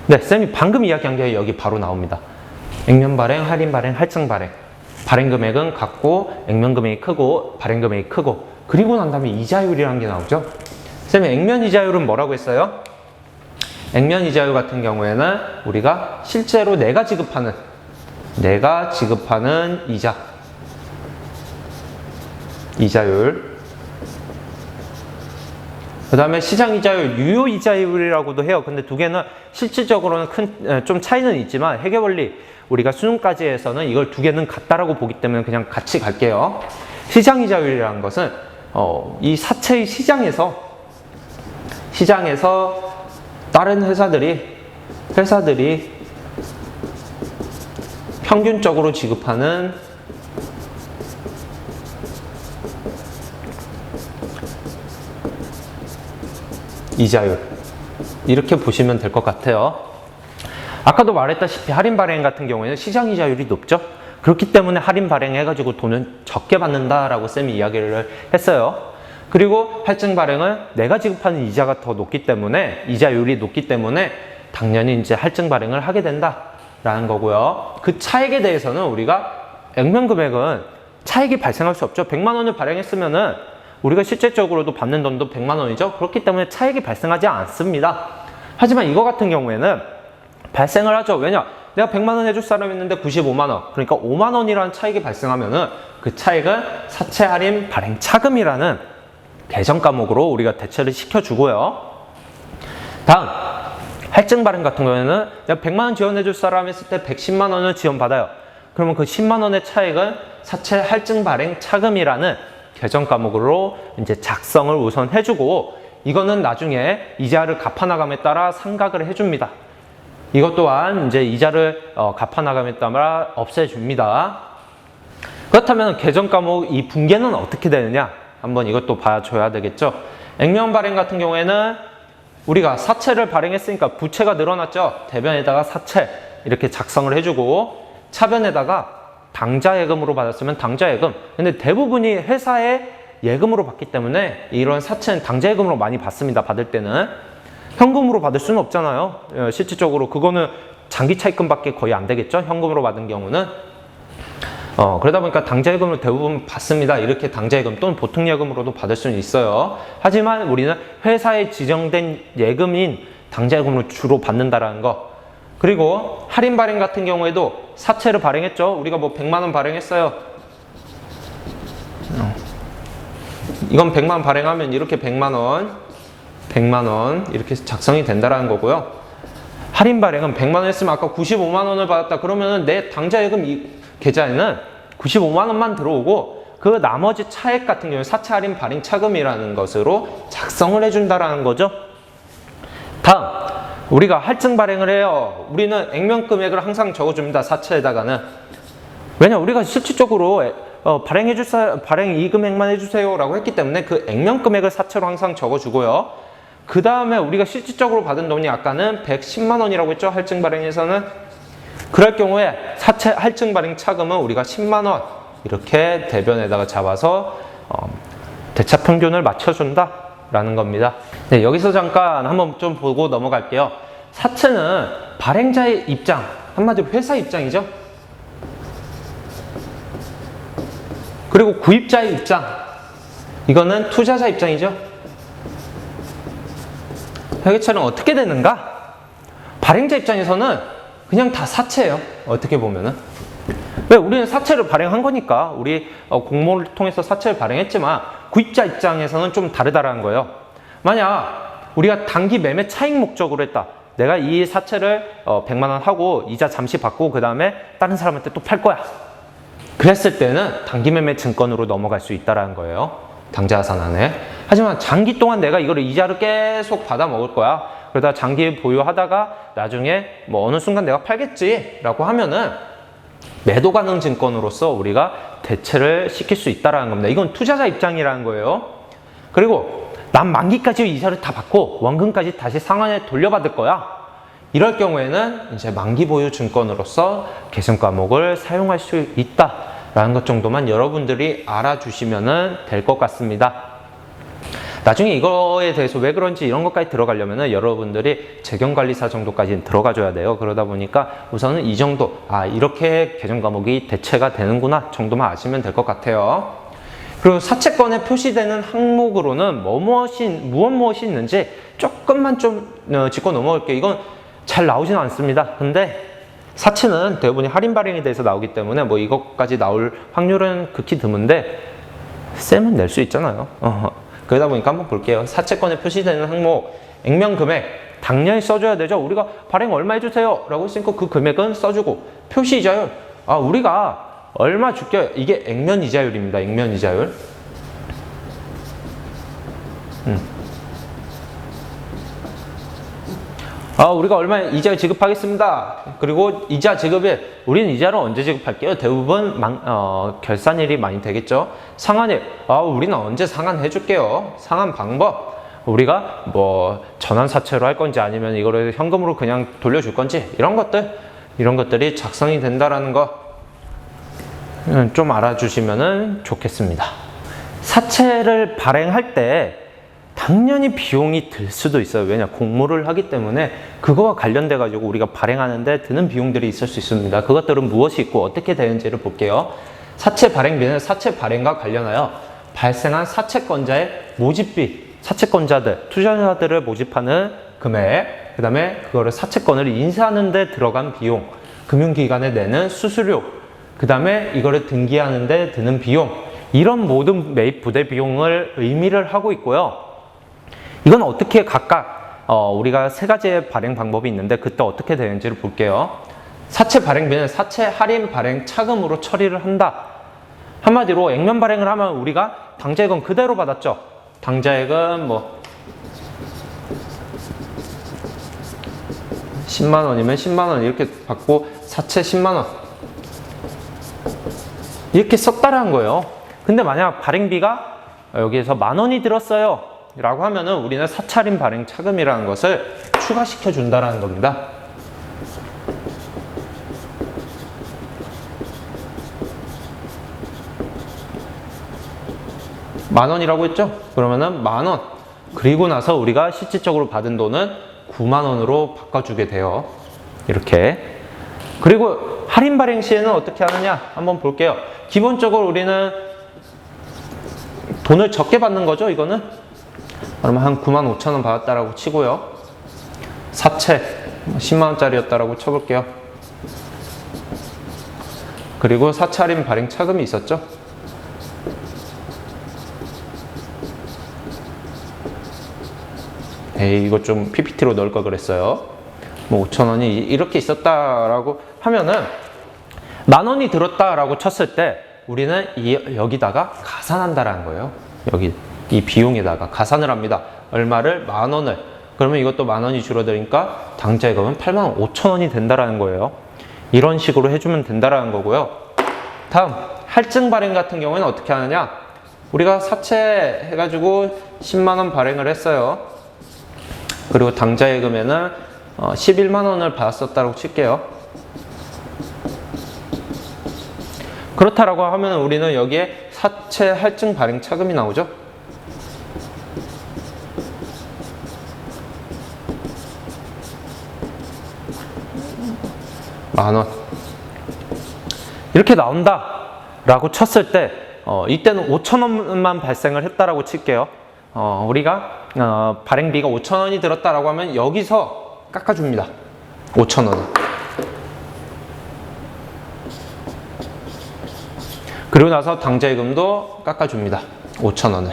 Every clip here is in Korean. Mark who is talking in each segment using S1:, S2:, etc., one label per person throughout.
S1: 네, 쌤이 방금 이야기한 게 여기 바로 나옵니다. 액면 발행, 할인 발행, 할증 발행. 발행 금액은 같고 액면 금액이 크고 발행 금액이 크고, 그리고 난 다음에 이자율이라는 게 나오죠. 쌤이 액면 이자율은 뭐라고 했어요? 액면 이자율 같은 경우에는 우리가 실제로 내가 지급하는 이자율, 그 다음에 시장 이자율, 유효 이자율이라고도 해요. 근데 두 개는 실질적으로는 좀 차이는 있지만 회계 원리 우리가 수능까지 해서는 이걸 두 개는 같다라고 보기 때문에 그냥 같이 갈게요. 시장 이자율이라는 것은 이 사채의 시장에서 다른 회사들이 평균적으로 지급하는 이자율, 이렇게 보시면 될 것 같아요. 아까도 말했다시피 할인 발행 같은 경우에는 시장 이자율이 높죠. 그렇기 때문에 할인 발행해가지고 돈을 적게 받는다라고 쌤이 이야기를 했어요. 그리고 할증 발행은 내가 지급하는 이자가 더 높기 때문에, 이자율이 높기 때문에 당연히 이제 할증 발행을 하게 된다라는 거고요. 그 차액에 대해서는 우리가 액면 금액은 차액이 발생할 수 없죠. 100만 원을 발행했으면은 우리가 실질적으로도 받는 돈도 100만 원이죠. 그렇기 때문에 차액이 발생하지 않습니다. 하지만 이거 같은 경우에는 발생을 하죠. 왜냐? 내가 100만 원 해줄 사람이 있는데 95만 원. 그러니까 5만 원이라는 차익이 발생하면은 그 차익은 사채 할인 발행 차금이라는 개정 과목으로 우리가 대체를 시켜주고요. 다음, 할증 발행 같은 경우에는 내가 100만 원 지원해줄 사람 했을 때 110만 원을 지원받아요. 그러면 그 10만 원의 차익은 사채 할증 발행 차금이라는 개정 과목으로 이제 작성을 우선 해주고, 이거는 나중에 이자를 갚아나감에 따라 상각을 해줍니다. 이것 또한 이제 이자를 갚아나감에 따라 없애줍니다. 그렇다면 개정 과목 이 분계는 어떻게 되느냐? 한번 이것도 봐줘야 되겠죠. 액면 발행 같은 경우에는 우리가 사채를 발행했으니까 부채가 늘어났죠. 대변에다가 사채 이렇게 작성을 해주고, 차변에다가 당좌예금으로 받았으면 당좌예금. 근데 대부분이 회사의 예금으로 받기 때문에 이런 사채는 당좌예금으로 많이 받습니다. 받을 때는 현금으로 받을 수는 없잖아요. 실질적으로 그거는 장기 차입금밖에 거의 안 되겠죠. 현금으로 받은 경우는. 그러다 보니까 당좌예금을 대부분 받습니다. 이렇게 당좌예금 또는 보통예금으로도 받을 수는 있어요. 하지만 우리는 회사에 지정된 예금인 당좌예금으로 주로 받는다라는 거. 그리고 할인 발행 같은 경우에도 사채를 발행했죠. 우리가 뭐 100만 원 발행했어요. 이건 100만 원 발행하면 이렇게 100만 원 이렇게 작성이 된다라는 거고요. 할인 발행은 100만 원 했으면 아까 95만 원을 받았다. 그러면은 내 당좌예금 이 계좌에는 95만 원만 들어오고, 그 나머지 차액 같은 경우는 사채 할인 발행 차금이라는 것으로 작성을 해준다라는 거죠. 다음, 우리가 할증 발행을 해요. 우리는 액면 금액을 항상 적어줍니다. 사채에다가는. 왜냐, 우리가 실질적으로 발행 이 금액만 해주세요 라고 했기 때문에 그 액면 금액을 사채로 항상 적어주고요. 그 다음에 우리가 실질적으로 받은 돈이 아까는 110만 원이라고 했죠. 할증 발행에서는. 그럴 경우에 사채 할증 발행 차금은 우리가 10만 원 이렇게 대변에다가 잡아서 대차 평균을 맞춰준다 라는 겁니다. 네, 여기서 잠깐 한번 좀 보고 넘어갈게요. 사채는 발행자의 입장, 한마디로 회사 입장이죠. 그리고 구입자의 입장, 이거는 투자자 입장이죠. 회계처럼 어떻게 되는가? 발행자 입장에서는 그냥 다 사채예요. 어떻게 보면은. 왜? 우리는 사채를 발행한 거니까. 우리 공모를 통해서 사채를 발행했지만 구입자 입장에서는 좀 다르다라는 거예요. 만약 우리가 단기 매매 차익 목적으로 했다. 내가 이 사채를 100만 원 하고 이자 잠시 받고 그 다음에 다른 사람한테 또 팔 거야. 그랬을 때는 단기 매매 증권으로 넘어갈 수 있다라는 거예요. 당좌자산 안에. 하지만 장기 동안 내가 이거를 이자를 계속 받아 먹을 거야. 그러다 장기 보유하다가 나중에 뭐 어느 순간 내가 팔겠지 라고 하면은 매도 가능 증권으로서 우리가 대체를 시킬 수 있다는 겁니다. 이건 투자자 입장이라는 거예요. 그리고 난 만기까지 이자를 다 받고 원금까지 다시 상환에 돌려받을 거야. 이럴 경우에는 이제 만기 보유 증권으로서 계승 과목을 사용할 수 있다라는 것 정도만 여러분들이 알아주시면 될 것 같습니다. 나중에 이거에 대해서 왜 그런지 이런 것까지 들어가려면은 여러분들이 재경관리사 정도까지 들어가 줘야 돼요. 그러다 보니까 우선은 이 정도, 이렇게 개정 과목이 대체가 되는구나 정도만 아시면 될 것 같아요. 그리고 사채권에 표시되는 항목으로는 무엇이 있는지 조금만 좀 짚고 넘어갈게요. 이건 잘 나오지는 않습니다. 근데 사채는 대부분이 할인 발행에 대해서 나오기 때문에 뭐 이것까지 나올 확률은 극히 드문데 쌤은 낼 수 있잖아요. 그러다 보니까 한번 볼게요. 사채권에 표시되는 항목, 액면금액 당연히 써줘야 되죠. 우리가 발행 얼마 해주세요 라고 했으니까 그 금액은 써주고, 표시이자율, 우리가 얼마 줄게요. 이게 액면이자율입니다. 액면이자율. 우리가 얼마 이자를 지급하겠습니다. 그리고 이자 지급에 우리는 이자를 언제 지급할게요? 대부분 결산일이 많이 되겠죠. 상환일, 우리는 언제 상환해 줄게요. 상환 방법, 우리가 뭐 전환사채로 할 건지 아니면 이거를 현금으로 그냥 돌려줄 건지, 이런 것들이 작성이 된다라는 거 좀 알아주시면 좋겠습니다. 사채를 발행할 때 당연히 비용이 들 수도 있어요. 왜냐, 공모를 하기 때문에 그거와 관련돼 가지고 우리가 발행하는데 드는 비용들이 있을 수 있습니다. 그것들은 무엇이 있고 어떻게 되는지를 볼게요. 사채 발행비는 사채 발행과 관련하여 발생한 사채권자의 모집비, 사채권자들, 투자자들을 모집하는 금액, 그 다음에 그거를 사채권을 인수하는 데 들어간 비용, 금융기관에 내는 수수료, 그 다음에 이거를 등기하는 데 드는 비용, 이런 모든 매입 부대 비용을 의미를 하고 있고요. 이건 어떻게 각각 우리가 세 가지의 발행 방법이 있는데 그때 어떻게 되는지를 볼게요. 사채 발행비는 사채 할인 발행 차금으로 처리를 한다. 한마디로 액면 발행을 하면 우리가 당좌액은 그대로 받았죠. 당좌액은 뭐 10만 원이면 10만 원 이렇게 받고 사채 10만 원 이렇게 썼다라는 거예요. 근데 만약 발행비가 여기에서 10,000원이 들었어요 라고 하면은 우리는 사채 할인 발행 차금이라는 것을 추가시켜 준다라는 겁니다. 만원이라고 했죠? 그러면은 10,000원. 그리고 나서 우리가 실질적으로 받은 돈은 90,000원으로 바꿔주게 돼요. 이렇게. 그리고 할인 발행 시에는 어떻게 하느냐? 한번 볼게요. 기본적으로 우리는 돈을 적게 받는 거죠, 이거는? 그러면 한 95,000원 받았다라고 치고요. 사채 10만원짜리였다라고 쳐볼게요. 그리고 사채 할인 발행 차금이 있었죠? 이거 좀 PPT로 넣을 걸 그랬어요. 뭐 5,000원이 이렇게 있었다라고 하면은 10,000원이 들었다라고 쳤을 때 우리는 여기다가 가산한다라는 거예요. 여기 이 비용에다가 가산을 합니다. 얼마를? 10,000원을. 그러면 이것도 10,000원이 줄어드니까 당좌액은 85,000원이 된다라는 거예요. 이런 식으로 해주면 된다라는 거고요. 다음 할증 발행 같은 경우에는 어떻게 하느냐? 우리가 사채 해가지고 10만원 발행을 했어요. 그리고 당좌예금에는 11만원을 받았었다고 칠게요. 그렇다라고 하면 우리는 여기에 사채 할증 발행 차금이 나오죠. 만원. 이렇게 나온다 라고 쳤을 때 이때는 5,000원만 발생을 했다라고 칠게요. 우리가 발행비가 5,000원이 들었다라고 하면 여기서 깎아줍니다. 5,000원을. 그리고 나서 당좌예금도 깎아줍니다. 5,000원을.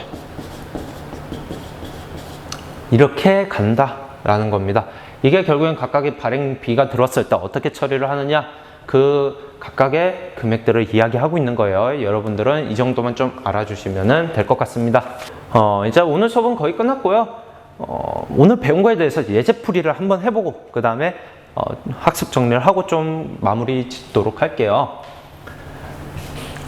S1: 이렇게 간다라는 겁니다. 이게 결국엔 각각의 발행비가 들었을 때 어떻게 처리를 하느냐, 그 각각의 금액들을 이야기하고 있는 거예요. 여러분들은 이 정도만 좀 알아주시면 될 것 같습니다. 이제 오늘 수업은 거의 끝났고요. 오늘 배운 거에 대해서 예제풀이를 한번 해보고 그 다음에 학습 정리를 하고 좀 마무리 짓도록 할게요.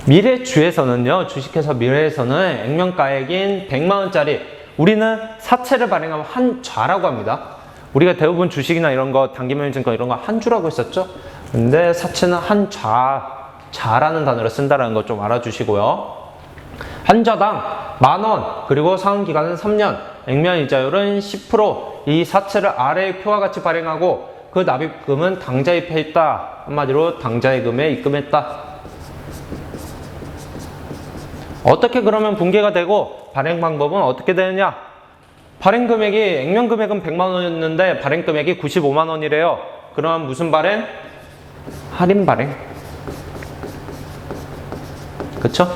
S1: 미래주에서는요, 주식회사 미래에서는 액면가액인 100만원짜리 우리는 사채를 발행하면 한 좌라고 합니다. 우리가 대부분 주식이나 이런 거, 단기면증권 이런 거 한 주라고 했었죠. 근데 사채는 한 좌라는 단어를 쓴다는 거 좀 알아주시고요. 환자당 10,000원, 그리고 상환기간은 3년, 액면이자율은 10%, 이 사채를 아래의 표와 같이 발행하고 그 납입금은 당좌입회했다. 한마디로 당좌예금에 입금했다. 어떻게 그러면 분개가 되고 발행 방법은 어떻게 되느냐? 발행 금액이 액면 금액은 100만 원이었는데 발행 금액이 95만 원이래요. 그럼 무슨 발행? 할인 발행. 그쵸?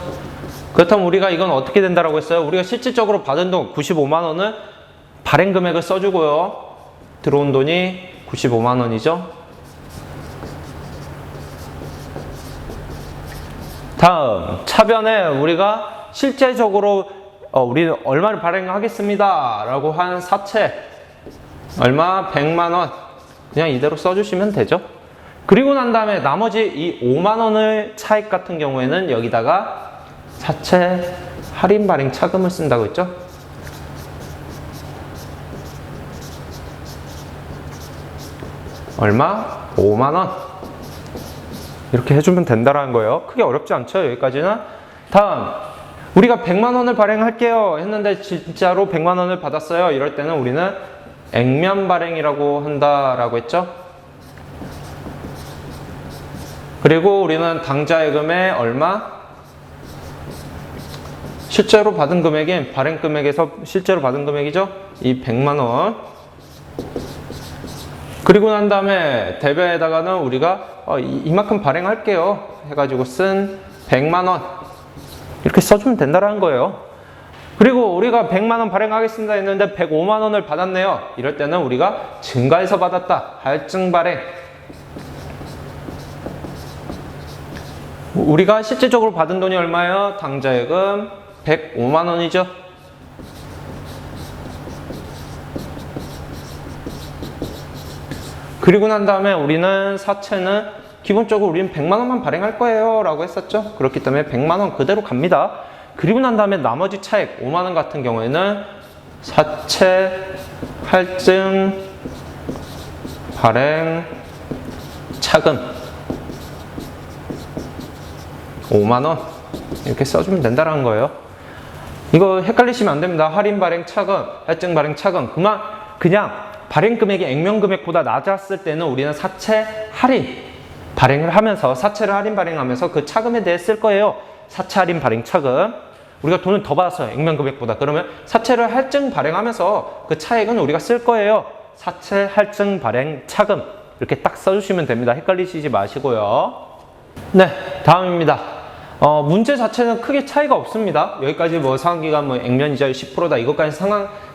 S1: 그렇다면 우리가 이건 어떻게 된다라고 했어요? 우리가 실질적으로 받은 돈 95만 원을 발행 금액을 써주고요. 들어온 돈이 95만 원이죠. 다음 차변에 우리가 실제적으로 우리는 얼마를 발행하겠습니다 라고 한 사채 얼마? 100만 원 그냥 이대로 써주시면 되죠. 그리고 난 다음에 나머지 이 5만 원을 차익 같은 경우에는 여기다가 사채 할인 발행 차금을 쓴다고 했죠. 얼마? 5만 원 이렇게 해주면 된다라는 거예요. 크게 어렵지 않죠, 여기까지는. 다음 우리가 100만 원을 발행할게요 했는데 진짜로 100만 원을 받았어요. 이럴 때는 우리는 액면 발행이라고 한다라고 했죠. 그리고 우리는 당좌예금에 얼마? 실제로 받은 금액인 발행 금액에서 실제로 받은 금액이죠. 이 100만 원. 그리고 난 다음에 대변에다가는 우리가 이만큼 발행할게요 해가지고 쓴 100만 원 이렇게 써주면 된다는 거예요. 그리고 우리가 100만 원 발행하겠습니다 했는데 105만 원을 받았네요. 이럴 때는 우리가 증가해서 받았다. 할증 발행. 우리가 실질적으로 받은 돈이 얼마예요? 당좌예금 105만 원이죠. 그리고 난 다음에 우리는 사채는 기본적으로 우리는 100만 원만 발행할 거예요 라고 했었죠. 그렇기 때문에 100만 원 그대로 갑니다. 그리고 난 다음에 나머지 차액 5만 원 같은 경우에는 사채 할증 발행 차금 5만 원 이렇게 써주면 된다는 거예요. 이거 헷갈리시면 안 됩니다. 할인 발행 차금, 할증 발행 차금 그냥 발행 금액이 액면 금액보다 낮았을 때는 우리는 사채 할인 발행을 하면서 사채를 할인 발행하면서 그 차금에 대해 쓸 거예요. 사채 할인 발행 차금. 우리가 돈을 더 받았어요. 액면 금액보다. 그러면 사채를 할증 발행하면서 그 차액은 우리가 쓸 거예요. 사채 할증 발행 차금. 이렇게 딱 써주시면 됩니다. 헷갈리시지 마시고요. 네, 다음입니다. 문제 자체는 크게 차이가 없습니다. 여기까지 뭐 상환기간 뭐 액면 이자율 10%다 이것까지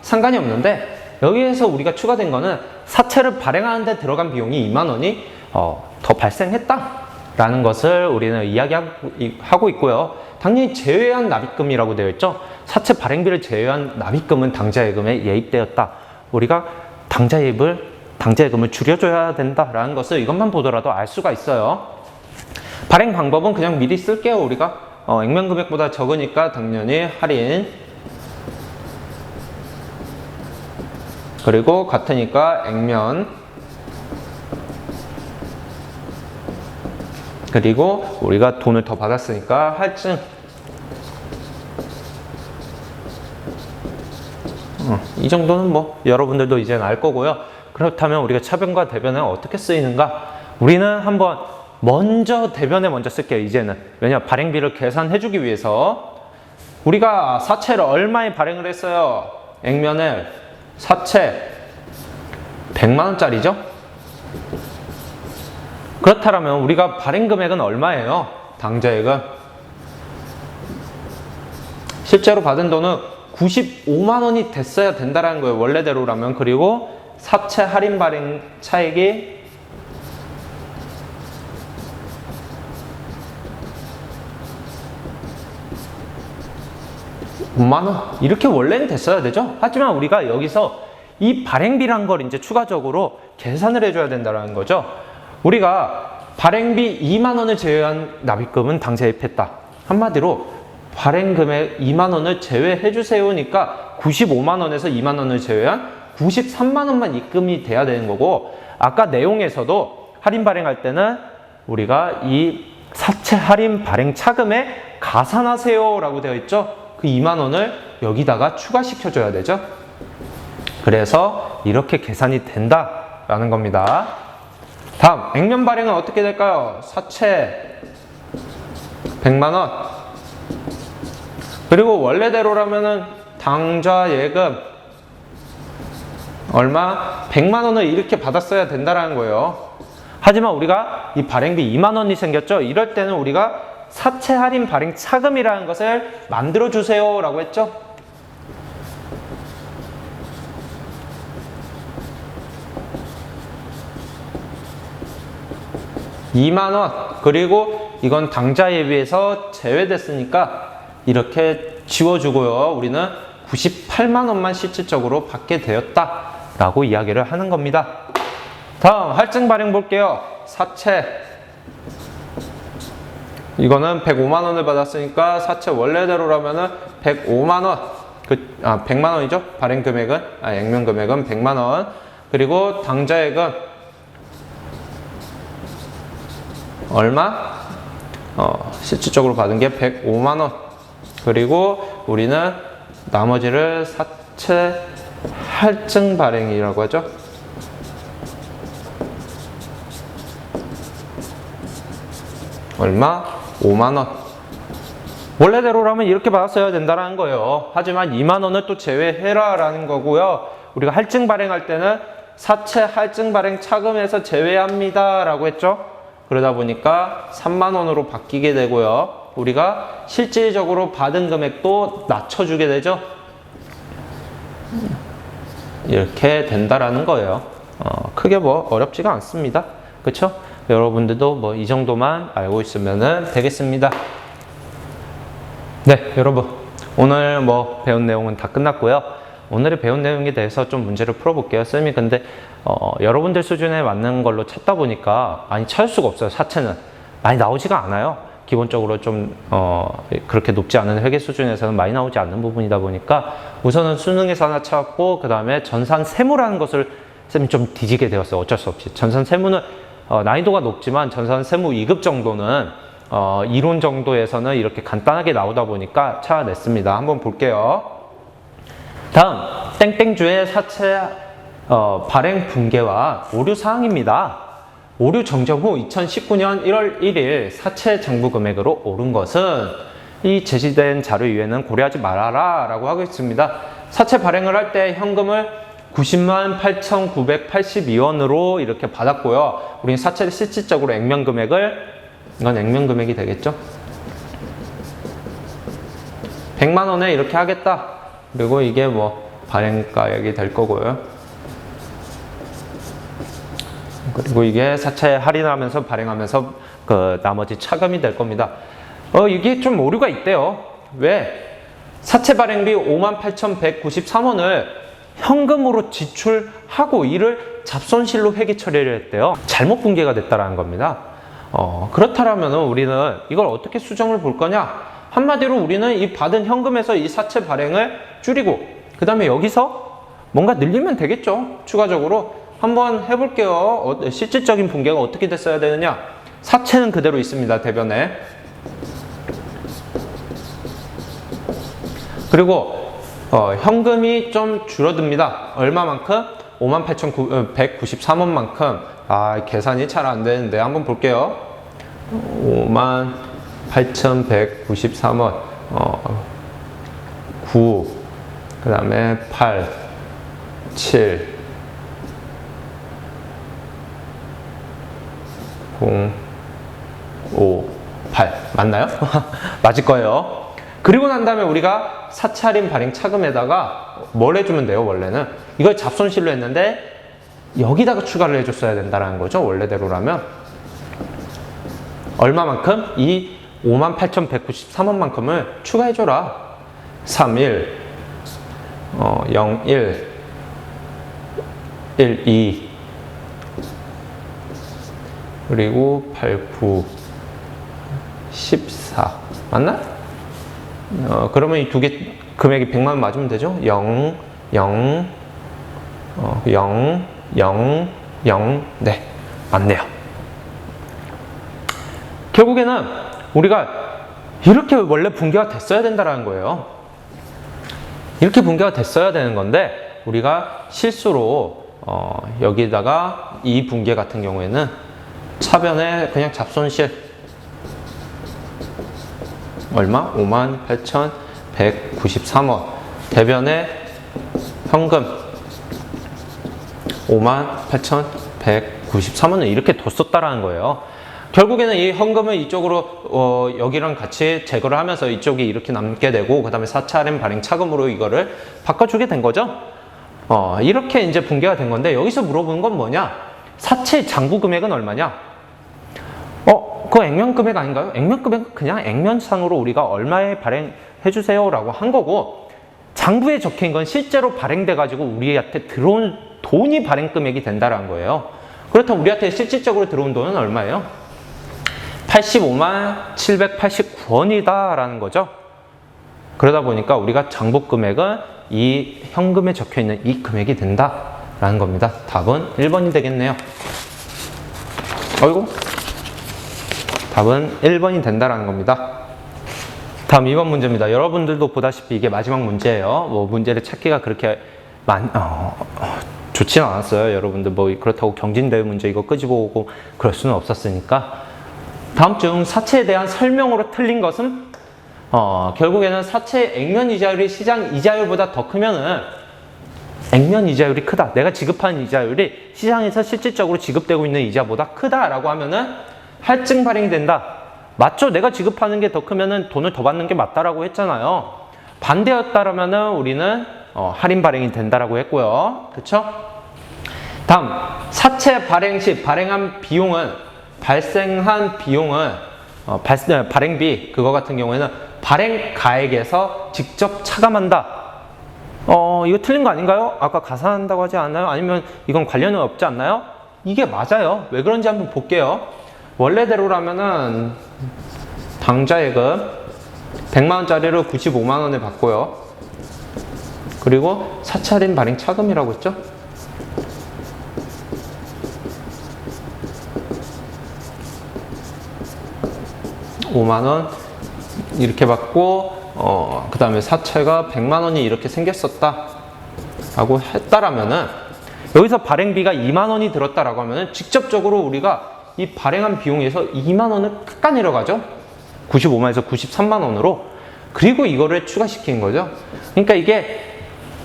S1: 상관이 없는데 여기에서 우리가 추가된 거는 사채를 발행하는데 들어간 비용이 2만 원이 더 발생했다라는 것을 우리는 이야기하고 있고요. 당연히 제외한 납입금이라고 되어 있죠. 사채 발행비를 제외한 납입금은 당좌예금에 예입되었다. 우리가 당좌예금을 줄여줘야 된다라는 것을 이것만 보더라도 알 수가 있어요. 발행 방법은 그냥 미리 쓸게요. 우리가 액면 금액보다 적으니까 당연히 할인 그리고 같으니까 액면 그리고 우리가 돈을 더 받았으니까 할증 이 정도는 뭐 여러분들도 이제는 알 거고요. 그렇다면 우리가 차변과 대변은 어떻게 쓰이는가? 우리는 한번 먼저 대변에 먼저 쓸게요. 이제는 왜냐 발행비를 계산해 주기 위해서 우리가 사채를 얼마에 발행을 했어요? 액면을 사채 100만 원짜리죠? 그렇다면 우리가 발행 금액은 얼마예요? 당좌예금 실제로 받은 돈은 95만 원이 됐어야 된다는 거예요. 원래대로라면. 그리고 사채 할인 발행 차액이 5만 원 이렇게 원래는 됐어야 되죠. 하지만 우리가 여기서 이 발행비란 걸 이제 추가적으로 계산을 해줘야 된다는 거죠. 우리가 발행비 2만 원을 제외한 납입금은 당좌입했다. 한마디로 발행금액 2만 원을 제외해 주세요니까 95만 원에서 2만 원을 제외한 93만 원만 입금이 돼야 되는 거고 아까 내용에서도 할인 발행할 때는 우리가 이 사채 할인 발행 차금에 가산하세요 라고 되어 있죠. 그 2만 원을 여기다가 추가시켜줘야 되죠. 그래서 이렇게 계산이 된다라는 겁니다. 다음, 액면 발행은 어떻게 될까요? 사채 100만 원. 그리고 원래대로라면은 당좌 예금 얼마? 100만 원을 이렇게 받았어야 된다라는 거예요. 하지만 우리가 이 발행비 2만 원이 생겼죠? 이럴 때는 우리가 사채 할인 발행 차금이라는 것을 만들어 주세요 라고 했죠? (2만 원) 그리고 이건 당좌 예비에서 제외됐으니까 이렇게 지워주고요. 우리는 98만 원만 실질적으로 받게 되었다 라고 이야기를 하는 겁니다. 다음 할증 발행 볼게요. 사채 이거는 105만 원을 받았으니까 사채 원래대로라면은 105만 원 100만 원이죠. 발행 금액은 액면 금액은 100만 원. 그리고 당좌 예금 얼마? 실질적으로 받은 게 105만 원. 그리고 우리는 나머지를 사채 할증 발행이라고 하죠. 얼마? 5만 원. 원래대로라면 이렇게 받았어야 된다는 거예요. 하지만 2만 원을 또 제외해라 라는 거고요. 우리가 할증 발행할 때는 사채 할증 발행 차금에서 제외합니다 라고 했죠. 그러다 보니까 3만 원으로 바뀌게 되고요. 우리가 실질적으로 받은 금액도 낮춰주게 되죠. 이렇게 된다라는 거예요. 크게 뭐 어렵지가 않습니다. 그쵸? 여러분들도 뭐 이 정도만 알고 있으면 되겠습니다. 네, 여러분. 오늘 뭐 배운 내용은 다 끝났고요. 오늘의 배운 내용에 대해서 좀 문제를 풀어볼게요. 쌤이 근데 여러분들 수준에 맞는 걸로 찾다 보니까 많이 찾을 수가 없어요. 사채는 많이 나오지가 않아요. 기본적으로 좀 그렇게 높지 않은 회계 수준에서는 많이 나오지 않는 부분이다 보니까 우선은 수능에서 하나 찾았고 그 다음에 전산 세무라는 것을 쌤이 좀 뒤지게 되었어요. 어쩔 수 없이 전산 세무는 난이도가 높지만 전산 세무 2급 정도는 이론 정도에서는 이렇게 간단하게 나오다 보니까 찾아냈습니다. 한번 볼게요. 다음 땡땡주의 사채 발행 붕괴와 오류 사항입니다. 오류 정정 후 2019년 1월 1일 사채 장부 금액으로 오른 것은 이 제시된 자료 이외에는 고려하지 말아라 라고 하고 있습니다. 사채 발행을 할 때 현금을 90만 8,982원으로 이렇게 받았고요. 우리는 사채를 실질적으로 액면 금액을 이건 액면 금액이 되겠죠. 100만 원에 이렇게 하겠다. 그리고 이게 뭐 발행가액이 될 거고요. 그리고 이게 사채 할인하면서 발행하면서 그 나머지 차감이 될 겁니다. 이게 좀 오류가 있대요. 왜? 사채 발행비 58,193원을 현금으로 지출하고 이를 잡손실로 회계 처리를 했대요. 잘못 붕괴가 됐다라는 겁니다. 그렇다면 우리는 이걸 어떻게 수정을 볼 거냐? 한마디로 우리는 이 받은 현금에서 이 사채 발행을 줄이고 그 다음에 여기서 뭔가 늘리면 되겠죠. 추가적으로 한번 해볼게요. 실질적인 붕괴가 어떻게 됐어야 되느냐? 사채는 그대로 있습니다. 대변에. 그리고 현금이 좀 줄어듭니다. 얼마만큼? 58,193원만큼. 계산이 잘 안 되는데 한번 볼게요. 58,193원 9 그 다음에 8 7 0 5 8 맞나요? 맞을 거예요. 그리고 난 다음에 우리가 사채 할인 발행 차금에다가 뭘 해주면 돼요? 원래는 이걸 잡손실로 했는데 여기다가 추가를 해줬어야 된다는 거죠. 원래대로라면 얼마만큼? 이 58,193원만큼을 추가해줘라. 31 01 12 그리고 89 14 맞나? 그러면 이 두 개 금액이 100만 원 맞으면 되죠? 0 0 0 0 0 네, 맞네요. 결국에는 우리가 이렇게 원래 붕괴가 됐어야 된다는 거예요. 이렇게 분개가 됐어야 되는 건데 우리가 실수로 여기다가 이 분개 같은 경우에는 차변에 그냥 잡손실 얼마? 58,193원. 대변에 현금 58,193원을 이렇게 뒀었다라는 거예요. 결국에는 이 현금을 이쪽으로 여기랑 같이 제거를 하면서 이쪽이 이렇게 남게 되고 그 다음에 4차 할인 발행 차금으로 이거를 바꿔주게 된 거죠. 이렇게 이제 분개가 된 건데 여기서 물어보는 건 뭐냐? 사채 장부 금액은 얼마냐? 그거 액면 금액 아닌가요? 액면 금액은 그냥 액면상으로 우리가 얼마에 발행해 주세요 라고 한 거고 장부에 적힌 건 실제로 발행돼 가지고 우리한테 들어온 돈이 발행 금액이 된다라는 거예요. 그렇다면 우리한테 실질적으로 들어온 돈은 얼마예요? 85789원이다 라는 거죠. 그러다 보니까 우리가 장부 금액은 이 현금에 적혀 있는 이 금액이 된다 라는 겁니다. 답은 1번이 되겠네요. 어이구. 답은 1번이 된다라는 겁니다. 다음 2번 문제입니다. 여러분들도 보다시피 이게 마지막 문제예요. 뭐 문제를 찾기가 그렇게 좋지는 않았어요. 여러분들 뭐 그렇다고 경진대회 문제 이거 끄집어오고 그럴 수는 없었으니까. 다음 중 사채에 대한 설명으로 틀린 것은 결국에는 사채 액면 이자율이 시장 이자율보다 더 크면은 액면 이자율이 크다. 내가 지급하는 이자율이 시장에서 실질적으로 지급되고 있는 이자보다 크다라고 하면은 할증 발행이 된다. 맞죠? 내가 지급하는 게 더 크면은 돈을 더 받는 게 맞다라고 했잖아요. 반대였다라면은 우리는 할인 발행이 된다라고 했고요. 그쵸? 다음, 사채 발행 시 발생한 비용은 발행비 그거 같은 경우에는 발행 가액에서 직접 차감한다. 이거 틀린 거 아닌가요? 아까 가산한다고 하지 않나요? 아니면 이건 관련은 없지 않나요? 이게 맞아요. 왜 그런지 한번 볼게요. 원래대로라면은 당좌예금 100만원짜리를 95만원에 받고요. 그리고 사채 할인 발행 차금이라고 했죠? (5만원) 이렇게 받고 그 다음에 사채가 100만원이 이렇게 생겼었다 라고 했다라면은 여기서 발행비가 2만원이 들었다라고 하면은 직접적으로 우리가 이 발행한 비용에서 2만원을 깎아내려가죠. 95만원에서 93만원으로. 그리고 이거를 추가시킨 거죠. 그러니까 이게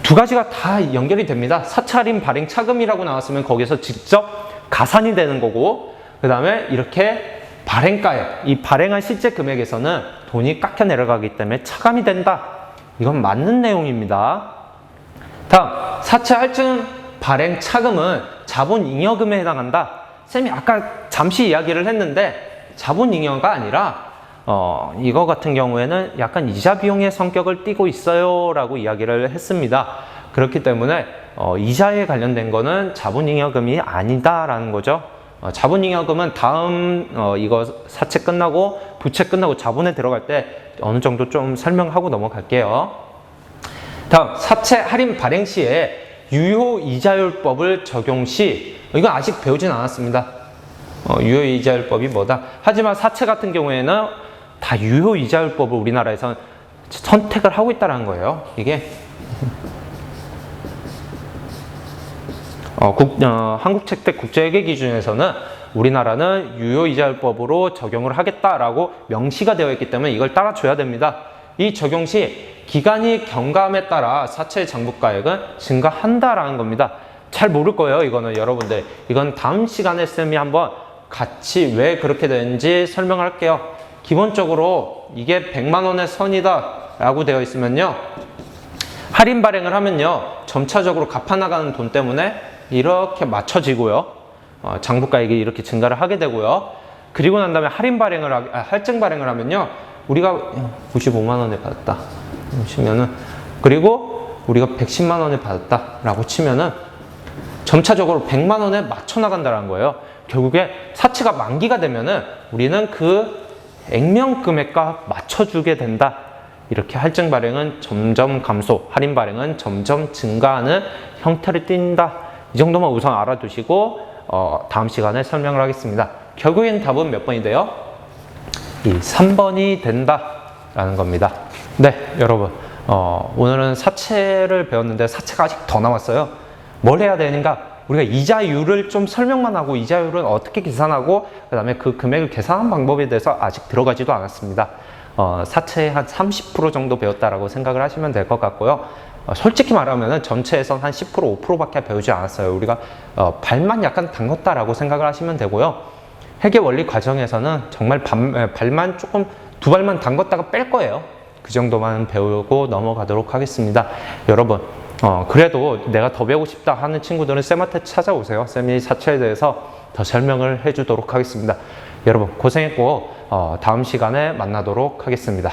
S1: 두 가지가 다 연결이 됩니다. 사채 할인 발행 차금이라고 나왔으면 거기서 직접 가산이 되는 거고 그 다음에 이렇게 발행가액, 이 발행한 실제 금액에서는 돈이 깎여 내려가기 때문에 차감이 된다. 이건 맞는 내용입니다. 다음, 사채 할증 발행 차금은 자본잉여금에 해당한다. 쌤이 아까 잠시 이야기를 했는데 자본잉여가 아니라 이거 같은 경우에는 약간 이자 비용의 성격을 띠고 있어요 라고 이야기를 했습니다. 그렇기 때문에 이자에 관련된 거는 자본잉여금이 아니다 라는 거죠. 자본잉여금은 다음 이거 사채 끝나고 부채 끝나고 자본에 들어갈 때 어느 정도 좀 설명하고 넘어갈게요. 다음, 사채 할인 발행 시에 유효이자율법을 적용 시, 이건 아직 배우진 않았습니다. 유효이자율법이 뭐다? 하지만 사채 같은 경우에는 다 유효이자율법을 우리나라에서 선택을 하고 있다는 거예요. 이게 한국채택 국제회계 기준에서는 우리나라는 유효이자율법으로 적용을 하겠다라고 명시가 되어 있기 때문에 이걸 따라줘야 됩니다. 이 적용 시 기간이 경감에 따라 사채 장부가액은 증가한다라는 겁니다. 잘 모를 거예요. 이거는 여러분들. 이건 다음 시간에 쌤이 한번 같이 왜 그렇게 되는지 설명을 할게요. 기본적으로 이게 100만 원의 선이다 라고 되어 있으면요. 할인 발행을 하면요. 점차적으로 갚아나가는 돈 때문에 이렇게 맞춰지고요. 장부가액이 이렇게 증가를 하게 되고요. 그리고 난 다음에 할증 발행을 하면요. 우리가 95만 원에 받았다 치면은, 그리고 우리가 110만 원에 받았다 라고 치면은 점차적으로 100만 원에 맞춰 나간다는 거예요. 결국에 사채가 만기가 되면은 우리는 그 액면 금액과 맞춰주게 된다. 이렇게 할증 발행은 점점 감소, 할인 발행은 점점 증가하는 형태를 띈다. 이 정도만 우선 알아두시고 다음 시간에 설명을 하겠습니다. 결국엔 답은 몇 번이 돼요? 이 3번이 된다 라는 겁니다. 네, 여러분. 오늘은 사채를 배웠는데 사채가 아직 더 남았어요. 뭘 해야 되는가? 우리가 이자율을 좀 설명만 하고 이자율은 어떻게 계산하고 그 다음에 그 금액을 계산하는 방법에 대해서 아직 들어가지도 않았습니다. 사채 한 30% 정도 배웠다라고 생각을 하시면 될 것 같고요. 솔직히 말하면 전체에선 한 10%, 5%밖에 배우지 않았어요. 우리가 발만 약간 담궜다라고 생각을 하시면 되고요. 회계 원리 과정에서는 정말 발만 조금 두 발만 담궜다가 뺄 거예요. 그 정도만 배우고 넘어가도록 하겠습니다. 여러분, 그래도 내가 더 배우고 싶다 하는 친구들은 쌤한테 찾아오세요. 쌤이 사채에 대해서 더 설명을 해주도록 하겠습니다. 여러분 고생했고 다음 시간에 만나도록 하겠습니다.